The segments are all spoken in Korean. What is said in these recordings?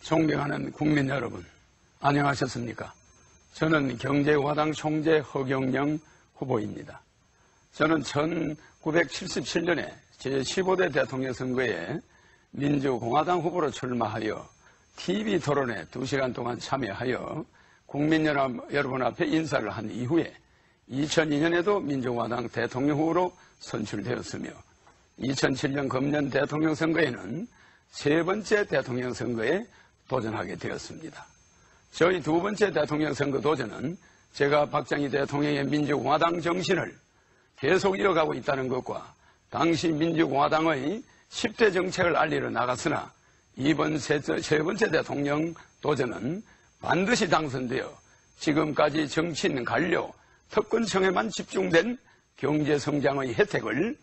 존경하는 국민 여러분, 안녕하셨습니까? 저는 경제공화당 총재 허경영 후보입니다. 저는 1977년에 제15대 대통령 선거에 민주공화당 후보로 출마하여 TV 토론에 2시간 동안 참여하여 국민 여러분 앞에 인사를 한 이후에 2002년에도 민주공화당 대통령 후보로 선출되었으며 2007년 금년 대통령 선거에는 세 번째 대통령 선거에 도전하게 되었습니다. 저희 두 번째 대통령 선거 도전은 제가 박정희 대통령의 민주공화당 정신을 계속 이어가고 있다는 것과 당시 민주공화당의 10대 정책을 알리러 나갔으나 이번 세 번째 대통령 도전은 반드시 당선되어 지금까지 정치인 관료, 특권층에만 집중된 경제성장의 혜택을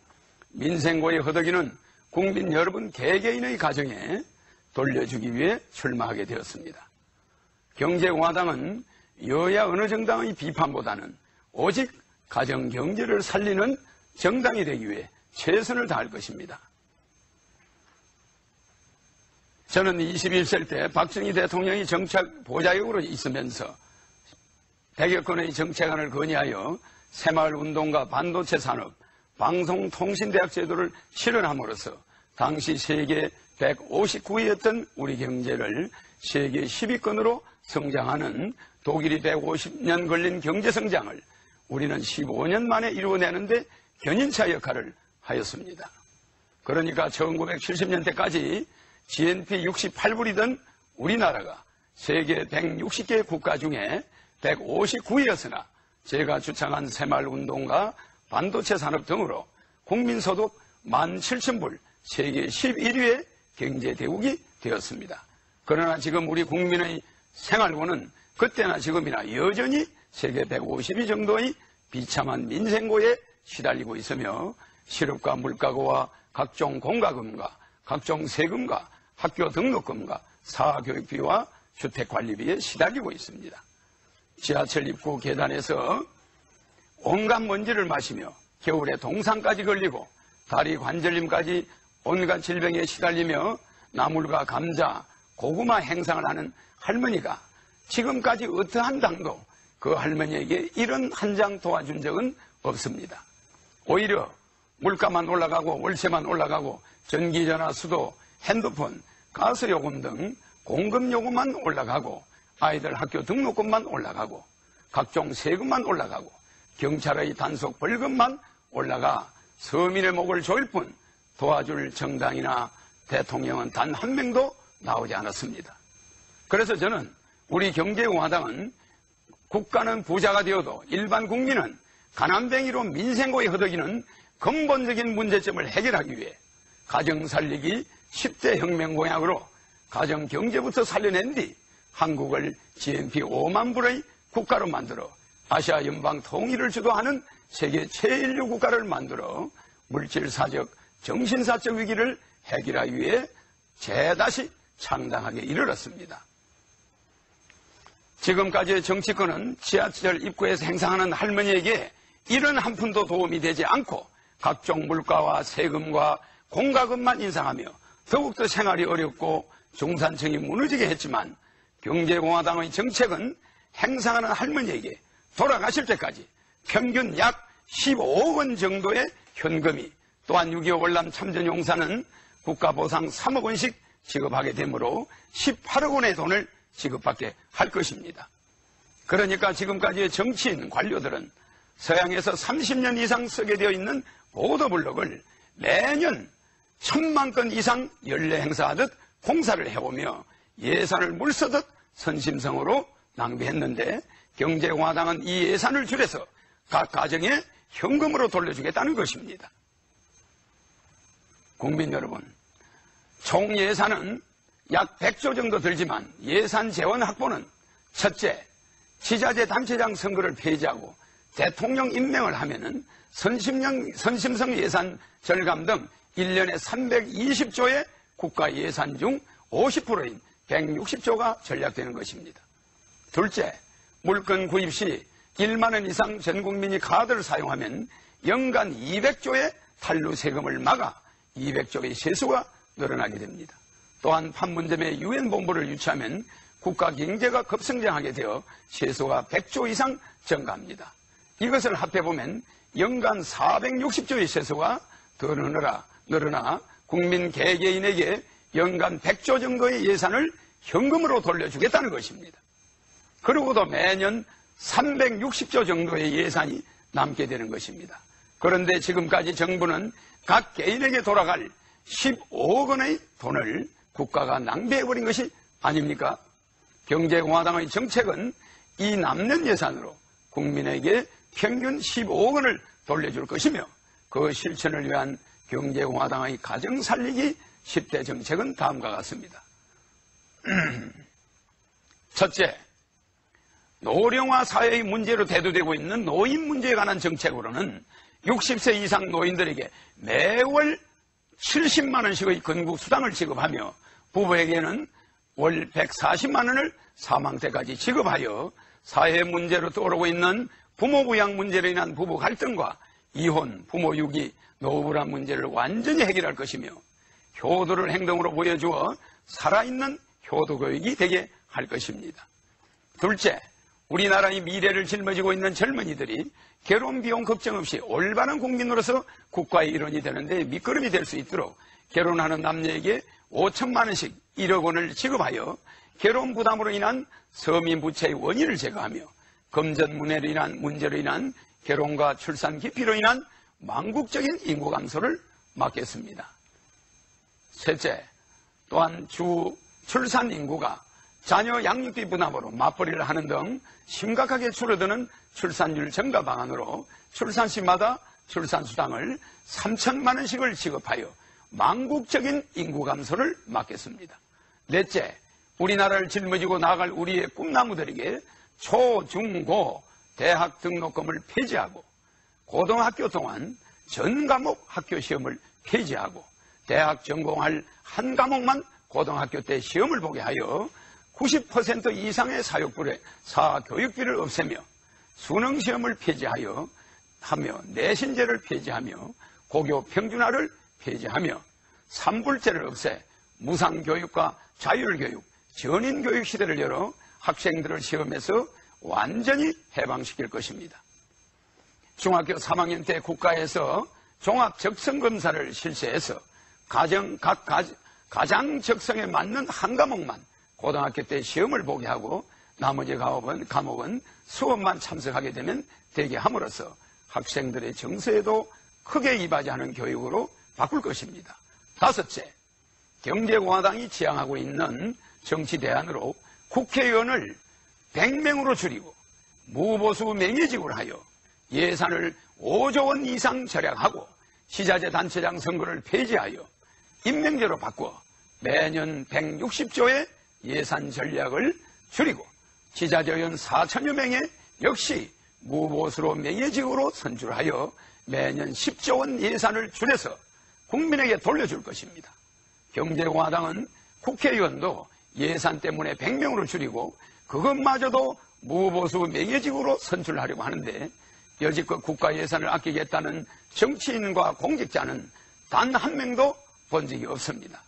민생고에 허덕이는 국민 여러분 개개인의 가정에 돌려주기 위해 출마하게 되었습니다. 경제공화당은 여야 어느 정당의 비판보다는 오직 가정경제를 살리는 정당이 되기 위해 최선을 다할 것입니다. 저는 21세 때 박정희 대통령이 정책 보좌역으로 있으면서 100여 건의 정책안을 건의하여 새마을운동과 반도체 산업, 방송통신대학 제도를 실현함으로써 당시 세계 159위였던 우리 경제를 세계 10위권으로 성장하는 독일이 150년 걸린 경제성장을 우리는 15년 만에 이루어내는데 견인차 역할을 하였습니다. 그러니까 1970년대까지 GNP 68불이던 우리나라가 세계 160개 국가 중에 159위였으나 제가 주창한 새마을운동과 반도체 산업 등으로 국민소득 17,000불 세계 11위의 경제대국이 되었습니다. 그러나 지금 우리 국민의 생활고는 그때나 지금이나 여전히 세계 150위 정도의 비참한 민생고에 시달리고 있으며 실업과 물가고와 각종 공과금과 각종 세금과 학교 등록금과 사교육비와 주택관리비에 시달리고 있습니다. 지하철 입구 계단에서 온갖 먼지를 마시며 겨울에 동상까지 걸리고 다리 관절염까지 온갖 질병에 시달리며 나물과 감자, 고구마 행상을 하는 할머니가 지금까지 어떠한 당도 그 할머니에게 이런 한 장 도와준 적은 없습니다. 오히려 물가만 올라가고 월세만 올라가고 전기전화, 수도, 핸드폰, 가스요금 등 공급요금만 올라가고 아이들 학교 등록금만 올라가고 각종 세금만 올라가고 경찰의 단속 벌금만 올라가 서민의 목을 조일 뿐 도와줄 정당이나 대통령은 단 한 명도 나오지 않았습니다. 그래서 저는 우리 경제공화당은 국가는 부자가 되어도 일반 국민은 가난뱅이로 민생고에 허덕이는 근본적인 문제점을 해결하기 위해 가정 살리기 10대 혁명 공약으로 가정 경제부터 살려낸 뒤 한국을 GNP 5만 불의 국가로 만들어 아시아 연방 통일을 주도하는 세계 최인류 국가를 만들어 물질사적, 정신사적 위기를 해결하기 위해 재다시 창당하게 이르렀습니다. 지금까지의 정치권은 지하철 입구에서 행상하는 할머니에게 이런 한 푼도 도움이 되지 않고 각종 물가와 세금과 공과금만 인상하며 더욱더 생활이 어렵고 중산층이 무너지게 했지만 경제공화당의 정책은 행상하는 할머니에게 돌아가실 때까지 평균 약 15억 원 정도의 현금이 또한 6.25 월남 참전용사는 국가보상 3억 원씩 지급하게 되므로 18억 원의 돈을 지급받게 할 것입니다. 그러니까 지금까지의 정치인 관료들은 서양에서 30년 이상 쓰게 되어 있는 보도블록을 매년 1000만 건 이상 연례 행사하듯 공사를 해오며 예산을 물쓰듯 선심성으로 낭비했는데 경제공화당은 이 예산을 줄여서 각 가정에 현금으로 돌려주겠다는 것입니다. 국민 여러분, 총 예산은 약 100조 정도 들지만 예산 재원 확보는 첫째, 지자체 단체장 선거를 폐지하고 대통령 임명을 하면은 선심성 예산 절감 등 1년에 320조의 국가 예산 중 50%인 160조가 절약되는 것입니다. 둘째, 물건 구입 시 1만 원 이상 전 국민이 카드를 사용하면 연간 200조의 탈루 세금을 막아 200조의 세수가 늘어나게 됩니다. 또한 판문점에 유엔본부를 유치하면 국가 경제가 급성장하게 되어 세수가 100조 이상 증가합니다. 이것을 합해보면 연간 460조의 세수가 더 늘어나 국민 개개인에게 연간 100조 정도의 예산을 현금으로 돌려주겠다는 것입니다. 그러고도 매년 360조 정도의 예산이 남게 되는 것입니다. 그런데 지금까지 정부는 각 개인에게 돌아갈 15억 원의 돈을 국가가 낭비해버린 것이 아닙니까? 경제공화당의 정책은 이 남는 예산으로 국민에게 평균 15억 원을 돌려줄 것이며 그 실천을 위한 경제공화당의 가정살리기 10대 정책은 다음과 같습니다. 첫째, 노령화 사회의 문제로 대두되고 있는 노인 문제에 관한 정책으로는 60세 이상 노인들에게 매월 70만 원씩의 건국수당을 지급하며 부부에게는 월 140만 원을 사망 때까지 지급하여 사회 문제로 떠오르고 있는 부모 부양 문제로 인한 부부 갈등과 이혼, 부모 유기, 노후불안 문제를 완전히 해결할 것이며 효도를 행동으로 보여주어 살아있는 효도교육이 되게 할 것입니다. 둘째, 우리나라의 미래를 짊어지고 있는 젊은이들이 결혼 비용 걱정 없이 올바른 국민으로서 국가의 일원이 되는데 밑거름이 될 수 있도록 결혼하는 남녀에게 5천만 원씩 1억 원을 지급하여 결혼 부담으로 인한 서민 부채의 원인을 제거하며 금전 문제로 인한 결혼과 출산 기피로 인한 망국적인 인구 감소를 막겠습니다. 셋째, 또한 출산 인구가 자녀 양육비 부담으로 맞벌이를 하는 등 심각하게 줄어드는 출산율 증가 방안으로 출산시마다 출산수당을 3천만 원씩을 지급하여 망국적인 인구 감소를 막겠습니다. 넷째, 우리나라를 짊어지고 나아갈 우리의 꿈나무들에게 초, 중, 고, 대학 등록금을 폐지하고 고등학교 동안 전 과목 학교 시험을 폐지하고 대학 전공할 한 과목만 고등학교 때 시험을 보게 하여 90% 이상의 사교육비를 없애며 수능시험을 폐지하여 내신제를 폐지하며 고교 평준화를 폐지하며 삼불제를 없애 무상교육과 자율교육, 전인교육 시대를 열어 학생들을 시험에서 완전히 해방시킬 것입니다. 중학교 3학년 때 국가에서 종합적성검사를 실시해서 가장 적성에 맞는 한 과목만 고등학교 때 시험을 보게 하고 나머지 과목은 수업만 참석하게 되면 되게 함으로써 학생들의 정서에도 크게 이바지하는 교육으로 바꿀 것입니다. 다섯째, 경제공화당이 지향하고 있는 정치 대안으로 국회의원을 100명으로 줄이고 무보수 명예직으로 하여 예산을 5조 원 이상 절약하고 지자체 단체장 선거를 폐지하여 임명제로 바꿔 매년 160조의 예산 전략을 줄이고 지자체의원 4천여 명에 역시 무보수로 명예직으로 선출하여 매년 10조 원 예산을 줄여서 국민에게 돌려줄 것입니다. 경제공화당은 국회의원도 예산 때문에 100명으로 줄이고 그것마저도 무보수 명예직으으로 선출하려고 하는데 여지껏 국가 예산을 아끼겠다는 정치인과 공직자는 단 한 명도 본 적이 없습니다.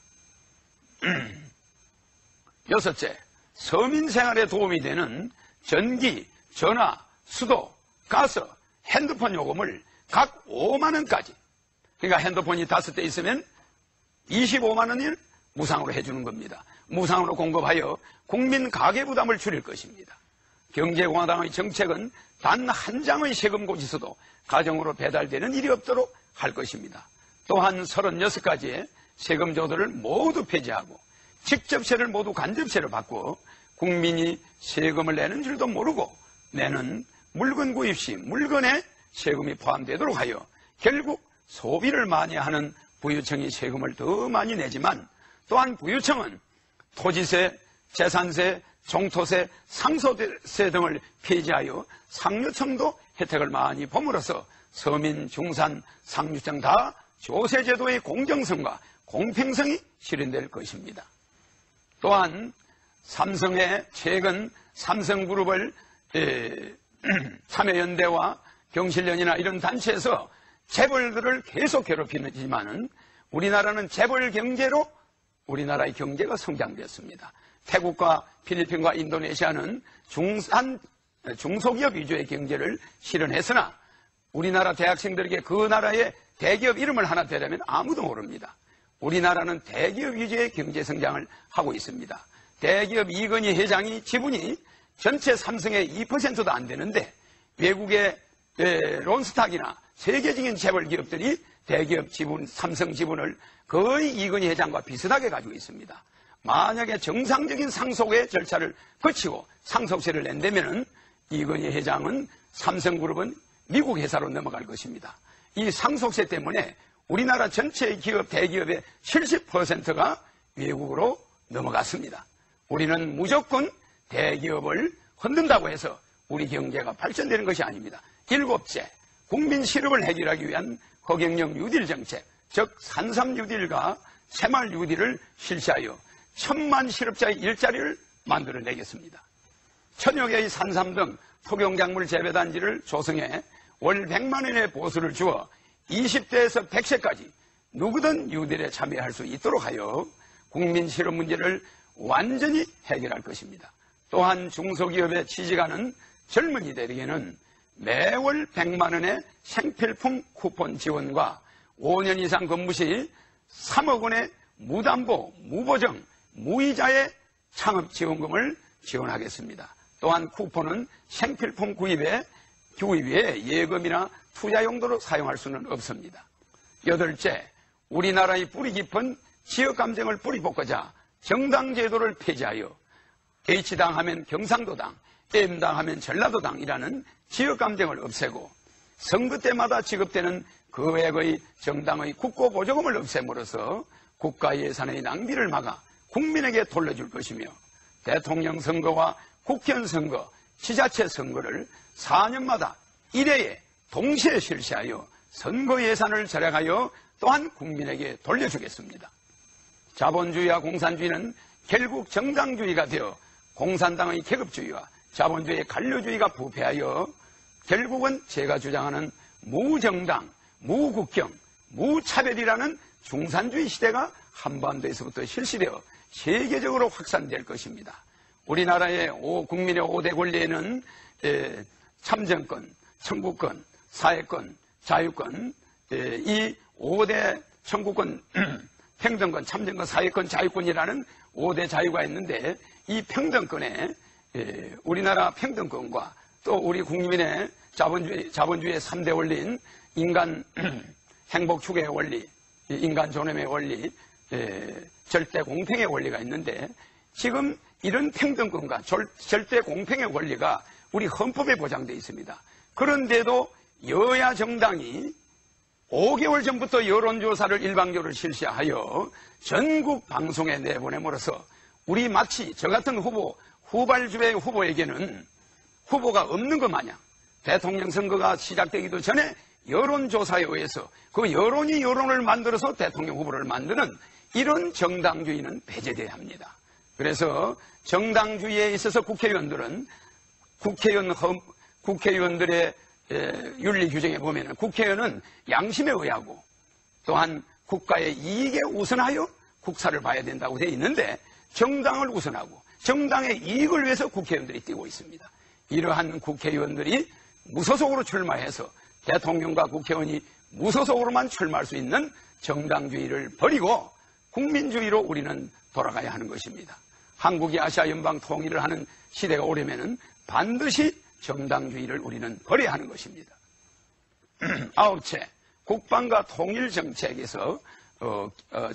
여섯째, 서민 생활에 도움이 되는 전기, 전화, 수도, 가스, 핸드폰 요금을 각 5만 원까지, 그러니까 핸드폰이 5대 있으면 25만 원을 무상으로 해주는 겁니다. 무상으로 공급하여 국민 가계부담을 줄일 것입니다. 경제공화당의 정책은 단 한 장의 세금 고지서도 가정으로 배달되는 일이 없도록 할 것입니다. 또한 36가지의 세금 조도를 모두 폐지하고 직접세를 모두 간접세로 바꾸어 국민이 세금을 내는 줄도 모르고 내는 물건 구입 시 물건에 세금이 포함되도록 하여 결국 소비를 많이 하는 부유층이 세금을 더 많이 내지만 또한 부유층은 토지세, 재산세, 종토세, 상속세 등을 폐지하여 상류층도 혜택을 많이 범으로써 서민, 중산, 상류층 다 조세제도의 공정성과 공평성이 실현될 것입니다. 또한 삼성의 최근 삼성그룹을 참여연대와 경실련이나 이런 단체에서 재벌들을 계속 괴롭히지만은 우리나라는 재벌 경제로 우리나라의 경제가 성장되었습니다. 태국과 필리핀과 인도네시아는 중소기업 위주의 경제를 실현했으나 우리나라 대학생들에게 그 나라의 대기업 이름을 하나 대려면 아무도 모릅니다. 우리나라는 대기업 위주의 경제 성장을 하고 있습니다. 대기업 이건희 회장이 지분이 전체 삼성의 2%도 안 되는데 외국의 론스탁이나 세계적인 재벌 기업들이 대기업 지분, 삼성 지분을 거의 이건희 회장과 비슷하게 가지고 있습니다. 만약에 정상적인 상속의 절차를 거치고 상속세를 낸다면은 이건희 회장은 삼성그룹은 미국 회사로 넘어갈 것입니다. 이 상속세 때문에 우리나라 전체 기업, 대기업의 70%가 외국으로 넘어갔습니다. 우리는 무조건 대기업을 흔든다고 해서 우리 경제가 발전되는 것이 아닙니다. 7째, 국민 실업을 해결하기 위한 허경영 뉴딜 정책, 즉 산삼 뉴딜과 새마을 뉴딜을 실시하여 1000만 실업자의 일자리를 만들어내겠습니다. 1000여 개의 산삼 등 토경작물 재배단지를 조성해 월 100만 원의 보수를 주어 20대에서 100세까지 누구든 뉴딜에 참여할 수 있도록 하여 국민 실업 문제를 완전히 해결할 것입니다. 또한 중소기업에 취직하는 젊은이들에게는 매월 100만 원의 생필품 쿠폰 지원과 5년 이상 근무 시 3억 원의 무담보, 무보정, 무이자의 창업지원금을 지원하겠습니다. 또한 쿠폰은 생필품 구입에 예금이나 투자 용도로 사용할 수는 없습니다. 8째, 우리나라의 뿌리 깊은 지역감정을 뿌리 뽑고자 정당제도를 폐지하여 H당 하면 경상도당, M당 하면 전라도당이라는 지역감정을 없애고 선거 때마다 지급되는 거액의 정당의 국고보조금을 없앰으로써 국가 예산의 낭비를 막아 국민에게 돌려줄 것이며 대통령 선거와 국회의원 선거, 지자체 선거를 4년마다 1회에 동시에 실시하여 선거 예산을 절약하여 또한 국민에게 돌려주겠습니다. 자본주의와 공산주의는 결국 정당주의가 되어 공산당의 계급주의와 자본주의의 관료주의가 부패하여 결국은 제가 주장하는 무정당, 무국경, 무차별이라는 중산주의 시대가 한반도에서부터 실시되어 세계적으로 확산될 것입니다. 우리나라의 국민의 5대 권리에는 참정권, 청구권, 사회권, 자유권, 이 5대 청구권, 평등권, 참정권, 사회권, 자유권이라는 5대 자유가 있는데 이 평등권에 우리나라 평등권과 또 우리 국민의 자본주의의 3대 원리인 인간 행복 추구의 원리, 인간 존엄의 원리, 절대 공평의 원리가 있는데 지금 이런 평등권과 절대 공평의 원리가 우리 헌법에 보장되어 있습니다. 그런데도 여야 정당이 5개월 전부터 여론조사를 일방적으로 실시하여 전국 방송에 내보냄으로써 우리 마치 저 같은 후발주의 후보에게는 후보가 없는 것 마냥 대통령 선거가 시작되기도 전에 여론조사에 의해서 그 여론이 여론을 만들어서 대통령 후보를 만드는 이런 정당주의는 배제돼야 합니다. 그래서 정당주의에 있어서 국회의원들은 국회의원들의 윤리 규정에 보면 국회의원은 양심에 의하고 또한 국가의 이익에 우선하여 국사를 봐야 된다고 되어 있는데 정당을 우선하고 정당의 이익을 위해서 국회의원들이 뛰고 있습니다. 이러한 국회의원들이 무소속으로 출마해서 대통령과 국회의원이 무소속으로만 출마할 수 있는 정당주의를 버리고 국민주의로 우리는 돌아가야 하는 것입니다. 한국이 아시아 연방 통일을 하는 시대가 오려면 반드시 정당주의를 우리는 버려야 하는 것입니다. 9째, 국방과 통일 정책에서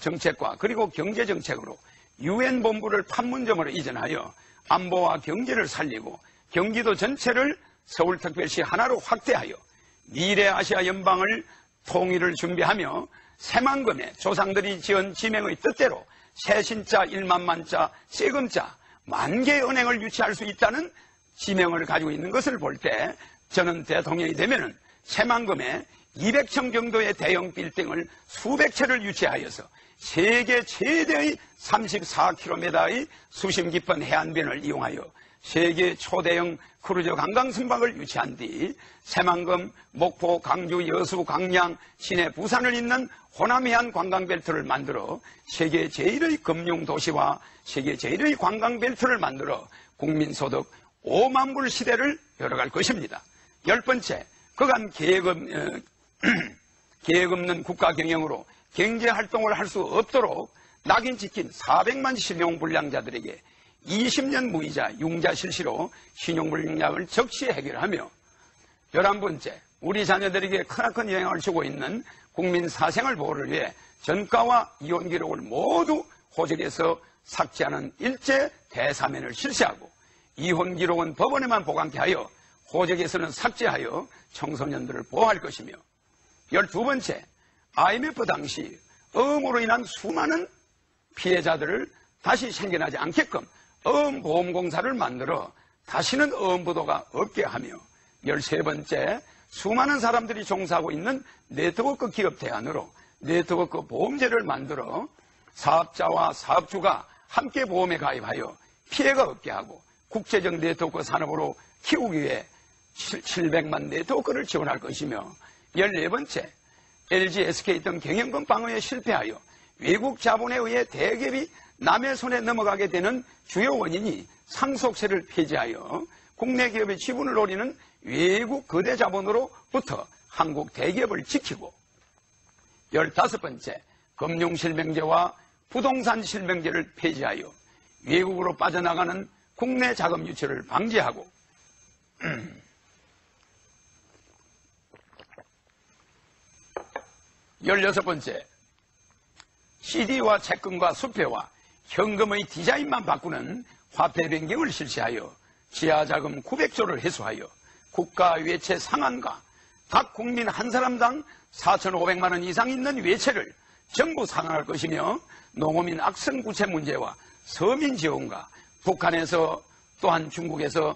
정책과 그리고 경제 정책으로 유엔 본부를 판문점으로 이전하여 안보와 경제를 살리고 경기도 전체를 서울특별시 하나로 확대하여 미래 아시아 연방을 통일을 준비하며 새만금에 조상들이 지은 지명의 뜻대로 새신자 1만만자 세금자 10,000개의 은행을 유치할 수 있다는 지명을 가지고 있는 것을 볼 때 저는 대통령이 되면은 새만금에 200층 정도의 대형 빌딩을 수백 채를 유치하여서 세계 최대의 34km의 수심 깊은 해안변을 이용하여 세계 초대형 크루즈 관광 선박을 유치한 뒤 새만금, 목포, 강주, 여수, 강양, 시내, 부산을 잇는 호남해안 관광벨트를 만들어 세계 제1의 금융도시와 세계 제1의 관광벨트를 만들어 국민소득 5만 불 시대를 열어갈 것입니다. 10번째, 그간 계획 없는 국가 경영으로 경제활동을 할 수 없도록 낙인 찍힌 400만 신용불량자들에게 20년 무이자 융자 실시로 신용불량을 적시 해결하며 11번째, 우리 자녀들에게 크나큰 영향을 주고 있는 국민 사생활 보호를 위해 전가와 이혼 기록을 모두 호적에서 삭제하는 일제 대사면을 실시하고 이혼 기록은 법원에만 보관케 하여 호적에서는 삭제하여 청소년들을 보호할 것이며 12번째, IMF 당시 어음으로 인한 수많은 피해자들을 다시 생겨나지 않게끔 어음보험공사를 만들어 다시는 어음부도가 없게 하며 13번째, 수많은 사람들이 종사하고 있는 네트워크 기업 대안으로 네트워크 보험제를 만들어 사업자와 사업주가 함께 보험에 가입하여 피해가 없게 하고 국제적 네트워크 산업으로 키우기 위해 700만 네트워크를 지원할 것이며 14번째, LG, SK 등 경영권 방어에 실패하여 외국 자본에 의해 대기업이 남의 손에 넘어가게 되는 주요 원인이 상속세를 폐지하여 국내 기업의 지분을 노리는 외국 거대 자본으로부터 한국 대기업을 지키고 15번째, 금융실명제와 부동산 실명제를 폐지하여 외국으로 빠져나가는 국내 자금 유출을 방지하고 16번째, CD와 채권과 수표와 현금의 디자인만 바꾸는 화폐 변경을 실시하여 지하자금 900조를 회수하여 국가 외채 상한과 각 국민 한 사람당 4,500만 원 이상 있는 외채를 전부 상환할 것이며 농어민 악성 부채 문제와 서민 지원과 북한에서 또한 중국에서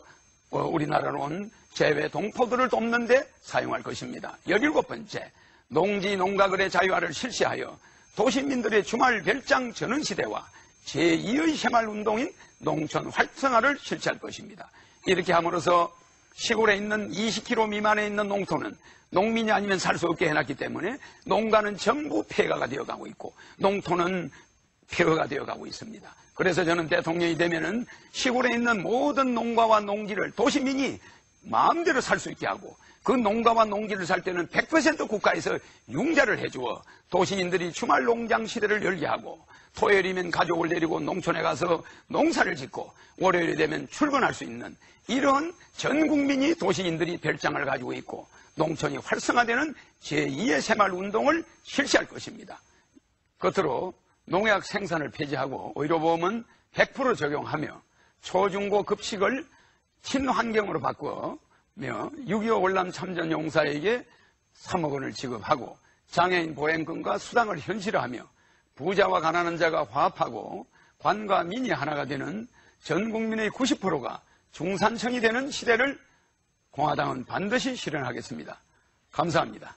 우리나라로 온 재외 동포들을 돕는 데 사용할 것입니다. 17번째, 농지 농가거래 자유화를 실시하여 도시민들의 주말 별장 전원 시대와 제2의 새마을운동인 농촌 활성화를 실시할 것입니다. 이렇게 함으로써 시골에 있는 20km 미만에 있는 농토는 농민이 아니면 살 수 없게 해놨기 때문에 농가는 전부 폐가가 되어가고 있고 농토는 폐허가 되어가고 있습니다. 그래서 저는 대통령이 되면은 시골에 있는 모든 농가와 농지를 도시민이 마음대로 살 수 있게 하고 그 농가와 농지를 살 때는 100% 국가에서 융자를 해주어 도시인들이 주말 농장 시대를 열게 하고 토요일이면 가족을 데리고 농촌에 가서 농사를 짓고 월요일이 되면 출근할 수 있는 이런 전 국민이 도시인들이 별장을 가지고 있고 농촌이 활성화되는 제2의 새마을운동을 실시할 것입니다. 끝으로 농약 생산을 폐지하고 의료보험은 100% 적용하며 초중고 급식을 친환경으로 바꾸며 6.25 월남 참전 용사에게 3억 원을 지급하고 장애인 보행금과 수당을 현실화하며 부자와 가난한 자가 화합하고 관과 민이 하나가 되는 전 국민의 90%가 중산층이 되는 시대를 공화당은 반드시 실현하겠습니다. 감사합니다.